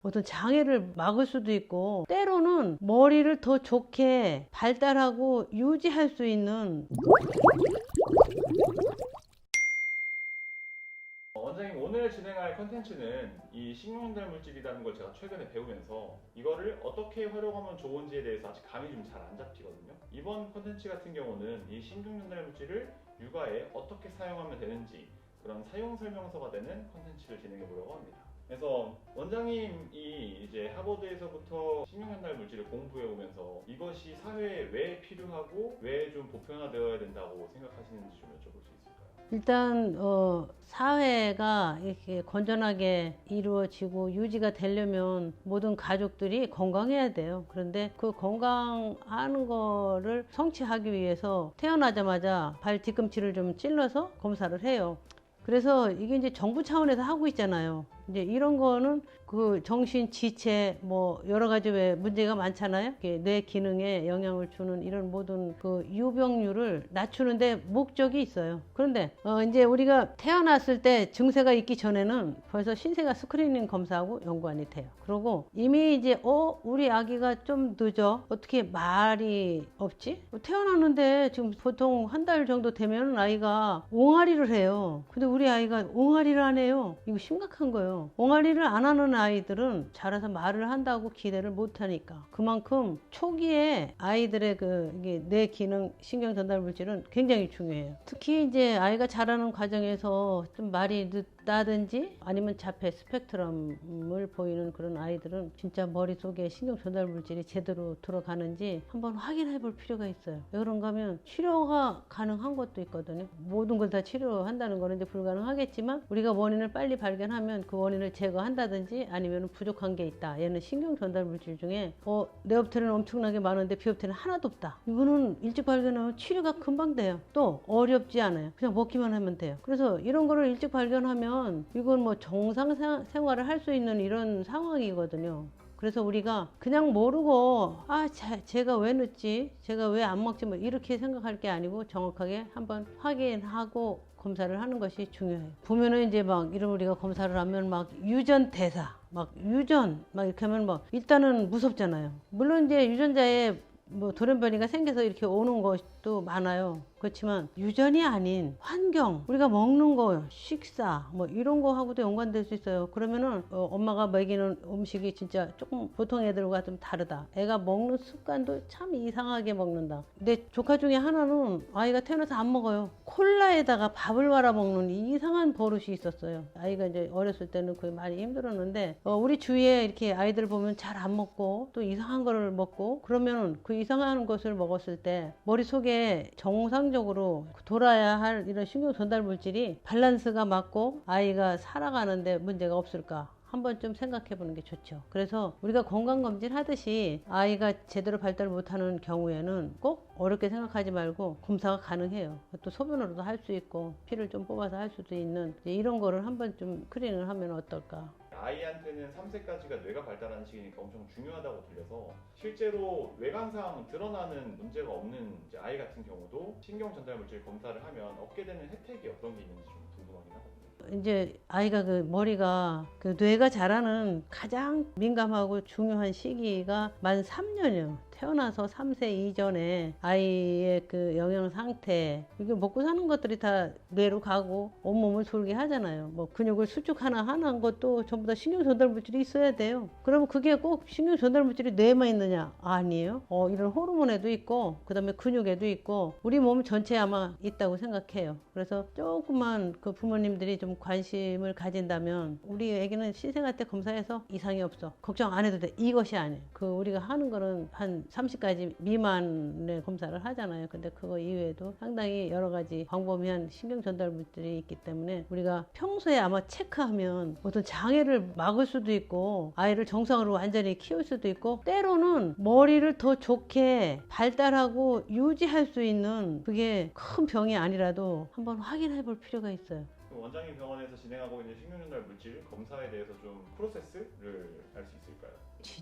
어떤 장애를 막을 수도 있고, 때로는 머리를 더 좋게 발달하고 유지할 수 있는. 원장님, 오늘 진행할 컨텐츠는 이 식용전달 물질이라는 걸 제가 최근에 배우면서 이거를 어떻게 활용하면 좋은지에 대해서 아직 감이 좀 잘 안 잡히거든요. 이번 컨텐츠 같은 경우는 이 식용전달 물질을 육아에 어떻게 사용하면 되는지 그런 사용 설명서가 되는 컨텐츠를 진행해 보려고 합니다. 그래서 원장님이 이제 하버드에서부터 식용전달 물질을 공부해 오면서 이것이 사회에 왜 필요하고 왜 좀 보편화되어야 된다고 생각하시는지 좀 여쭤볼 수 있을까요? 일단 사회가 이렇게 건전하게 이루어지고 유지가 되려면 모든 가족들이 건강해야 돼요. 그런데 그 건강하는 거를 성취하기 위해서 태어나자마자 발 뒤꿈치를 좀 찔러서 검사를 해요. 그래서 이게 이제 정부 차원에서 하고 있잖아요. 이제 이런 거는 그 정신, 지체, 뭐 여러 가지 왜 문제가 많잖아요. 뇌 기능에 영향을 주는 이런 모든 그 유병률을 낮추는데 목적이 있어요. 그런데 이제 우리가 태어났을 때 증세가 있기 전에는 벌써 신생아 스크리닝 검사하고 연관이 돼요. 그리고 이미 이제 우리 아기가 좀 늦어. 어떻게 말이 없지? 태어났는데 지금 보통 한 달 정도 되면 아이가 옹알이를 해요. 근데 우리 아이가 옹알이를 안 해요. 이거 심각한 거예요. 옹알이를 안 하는 아이들은 자라서 말을 한다고 기대를 못 하니까. 그만큼 초기에 아이들의 이게 뇌 기능 신경 전달 물질은 굉장히 중요해요. 특히 이제 아이가 자라는 과정에서 좀 말이 늦다든지 아니면 자폐 스펙트럼을 보이는 그런 아이들은 진짜 머릿속에 신경 전달 물질이 제대로 들어가는지 한번 확인해 볼 필요가 있어요. 왜 그런가 하면 치료가 가능한 것도 있거든요. 모든 걸 다 치료한다는 거는 이제 불가능하겠지만 우리가 원인을 빨리 발견하면 그 원인을 제거한다든지 아니면 부족한 게 있다. 얘는 신경 전달 물질 중에 레옵테는 엄청나게 많은데 비옵테는 하나도 없다. 이거는 일찍 발견하면 치료가 금방 돼요. 또 어렵지 않아요. 그냥 먹기만 하면 돼요. 그래서 이런 거를 일찍 발견하면 이건 뭐 정상 생활을 할 수 있는 이런 상황이거든요. 그래서 우리가 그냥 모르고 제가 왜 늦지? 제가 왜 안 먹지? 뭐 이렇게 생각할 게 아니고 정확하게 한번 확인하고 검사를 하는 것이 중요해요. 보면은 이제 막 이런 우리가 검사를 하면 막 유전 대사 막 유전 막 이렇게 하면 뭐 일단은 무섭잖아요. 물론 이제 유전자에 뭐 돌연변이가 생겨서 이렇게 오는 것도 많아요. 그렇지만 유전이 아닌 환경, 우리가 먹는 거, 식사 뭐 이런 거하고도 연관될 수 있어요. 그러면은 엄마가 먹이는 음식이 진짜 조금 보통 애들과 좀 다르다. 애가 먹는 습관도 참 이상하게 먹는다. 내 조카 중에 하나는 아이가 태어나서 안 먹어요. 콜라에다가 밥을 말아 먹는 이상한 버릇이 있었어요. 아이가 이제 어렸을 때는 그게 많이 힘들었는데 우리 주위에 이렇게 아이들 보면 잘 안 먹고 또 이상한 거를 먹고 그러면은 그 이상한 것을 먹었을 때 머릿속에 정상적으로 돌아야 할 이런 신경 전달 물질이 밸런스가 맞고 아이가 살아가는데 문제가 없을까? 한번 좀 생각해 보는 게 좋죠. 그래서 우리가 건강검진 하듯이 아이가 제대로 발달 못하는 경우에는 꼭 어렵게 생각하지 말고 검사가 가능해요. 또 소변으로도 할 수 있고 피를 좀 뽑아서 할 수도 있는 이런 거를 한번 좀 스크린을 하면 어떨까. 아이한테는 3세까지가 뇌가 발달하는 시기니까 엄청 중요하다고 들려서 실제로 외관상 드러나는 문제가 없는 이제 아이 같은 경우도 신경 전달 물질 검사를 하면 얻게 되는 혜택이 어떤 게 있는지 좀 궁금하긴 하거든요. 이제 아이가 그 머리가 그 뇌가 자라는 가장 민감하고 중요한 시기가 만 3년이요. 태어나서 3세 이전에 아이의 그 영양 상태, 이게 먹고 사는 것들이 다 뇌로 가고 온몸을 돌게 하잖아요. 뭐 근육을 수축 하나 한 것도 전부 다 신경 전달 물질이 있어야 돼요. 그러면 그게 꼭 신경 전달 물질이 뇌에만 있느냐? 아니에요. 이런 호르몬에도 있고 그다음에 근육에도 있고 우리 몸 전체에 아마 있다고 생각해요. 그래서 조금만 그 부모님들이 좀 관심을 가진다면 우리 애기는 신생아 때 검사해서 이상이 없어. 걱정 안 해도 돼. 이것이 아니에요. 그 우리가 하는 거는 한 30가지 미만의 검사를 하잖아요. 근데 그거 이외에도 상당히 여러 가지 광범위한 신경 전달 물질이 있기 때문에 우리가 평소에 아마 체크하면 어떤 장애를 막을 수도 있고 아이를 정상으로 완전히 키울 수도 있고 때로는 머리를 더 좋게 발달하고 유지할 수 있는 그게 큰 병이 아니라도 한번 확인해 볼 필요가 있어요. 원장님 병원에서 진행하고 있는 신경 전달 물질 검사에 대해서 좀 프로세스를 알 수 있을까요?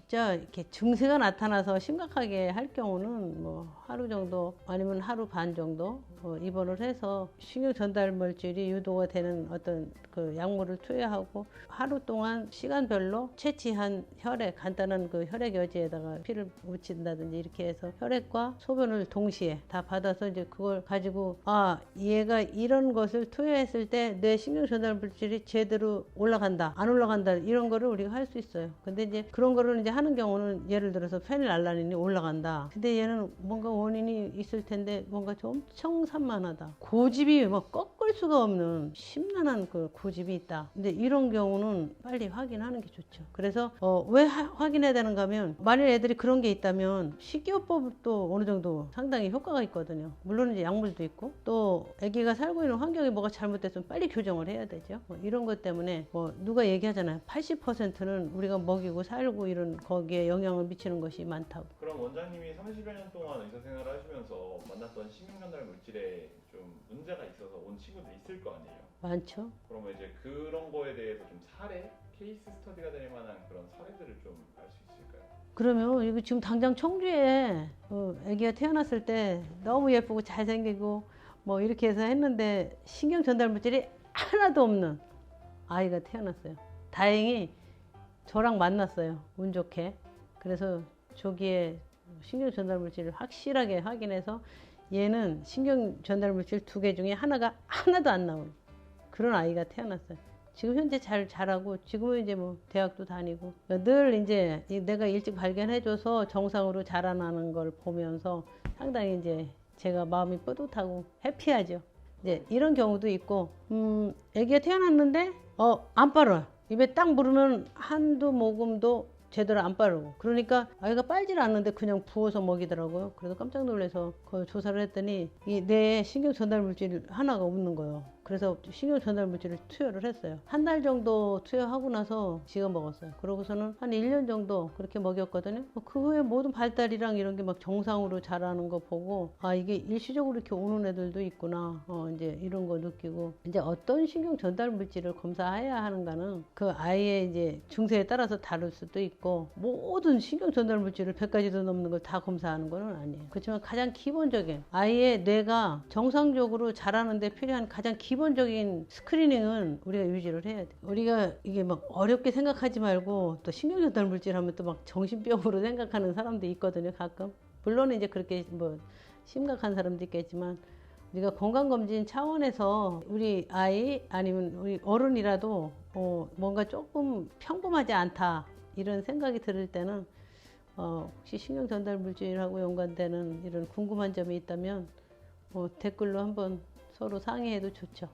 진짜 이렇게 증세가 나타나서 심각하게 할 경우는 뭐 하루 정도 아니면 하루 반 정도 입원을 해서 신경 전달 물질이 유도가 되는 어떤 그 약물을 투여하고 하루 동안 시간별로 채취한 혈액, 간단한 그 혈액 여지에다가 피를 묻힌다든지 이렇게 해서 혈액과 소변을 동시에 다 받아서 이제 그걸 가지고 아, 얘가 이런 것을 투여했을 때 뇌 신경 전달 물질이 제대로 올라간다, 안 올라간다 이런 거를 우리가 할 수 있어요. 근데 이제 그런 거를 이제 하는 경우는 예를 들어서 페닐알라닌이 올라간다. 근데 얘는 뭔가 원인이 있을 텐데 뭔가 좀 엄청 산만하다. 고집이 막 꺾을 수가 없는 심란한 그 고집이 있다. 근데 이런 경우는 빨리 확인하는 게 좋죠. 그래서 왜 확인해야 되는가 하면 만일 애들이 그런 게 있다면 식이요법도 어느 정도 상당히 효과가 있거든요. 물론 이제 약물도 있고 또 아기가 살고 있는 환경이 뭐가 잘못됐으면 빨리 교정을 해야 되죠. 이런 것 때문에 누가 얘기하잖아요. 80%는 우리가 먹이고 살고 이런 거기에 영향을 미치는 것이 많다고. 그럼 원장님이 30여 년 동안 의사 생활을 하시면서 만났던 신경 전달 물질에 좀 문제가 있어서 온 친구들이 있을 거 아니에요? 많죠. 그러면 이제 그런 거에 대해서 좀 사례, 케이스 스터디가 될 만한 그런 사례들을 좀 알 수 있을까요? 그러면 이거 지금 당장 청주에 아기가 태어났을 때 너무 예쁘고 잘생기고 뭐 이렇게 해서 했는데 신경 전달 물질이 하나도 없는 아이가 태어났어요. 다행히 저랑 만났어요. 운 좋게. 그래서 조기에 신경 전달 물질을 확실하게 확인해서 얘는 신경 전달 물질 2개 중에 하나가 하나도 안 나오는 그런 아이가 태어났어요. 지금 현재 잘 자라고 지금은 이제 뭐 대학도 다니고 늘 이제 내가 일찍 발견해줘서 정상으로 자라나는 걸 보면서 상당히 이제 제가 마음이 뿌듯하고 해피하죠. 이제 이런 경우도 있고 아기가 태어났는데 안 빨아요. 입에 딱 물으면 한두 모금도 제대로 안 빠르고 그러니까 아이가 빨질 않는데 그냥 부어서 먹이더라고요. 그래서 깜짝 놀라서 그 조사를 했더니 이 뇌에 신경 전달 물질 하나가 없는 거예요. 그래서 신경 전달 물질을 투여를 했어요. 한 달 정도 투여하고 나서 지가 먹었어요. 그러고서는 한 1년 정도 그렇게 먹였거든요. 그 후에 모든 발달이랑 이런 게 막 정상으로 자라는 거 보고 아, 이게 일시적으로 이렇게 오는 애들도 있구나. 이제 이런 거 느끼고 이제 어떤 신경 전달 물질을 검사해야 하는가는 그 아이의 이제 증세에 따라서 다를 수도 있고 모든 신경 전달 물질을 100가지도 넘는 걸 다 검사하는 건 아니에요. 그렇지만 가장 기본적인 아이의 뇌가 정상적으로 자라는데 필요한 가장 기본적인 스크리닝은 우리가 유지를 해야 돼. 우리가 이게 막 어렵게 생각하지 말고 또 신경 전달 물질 하면 또 막 정신병으로 생각하는 사람도 있거든요, 가끔. 물론 이제 그렇게 뭐 심각한 사람도 있겠지만 우리가 건강검진 차원에서 우리 아이 아니면 우리 어른이라도 뭔가 조금 평범하지 않다 이런 생각이 들을 때는 혹시 신경 전달 물질하고 연관되는 이런 궁금한 점이 있다면 댓글로 한번 서로 상의해도 좋죠.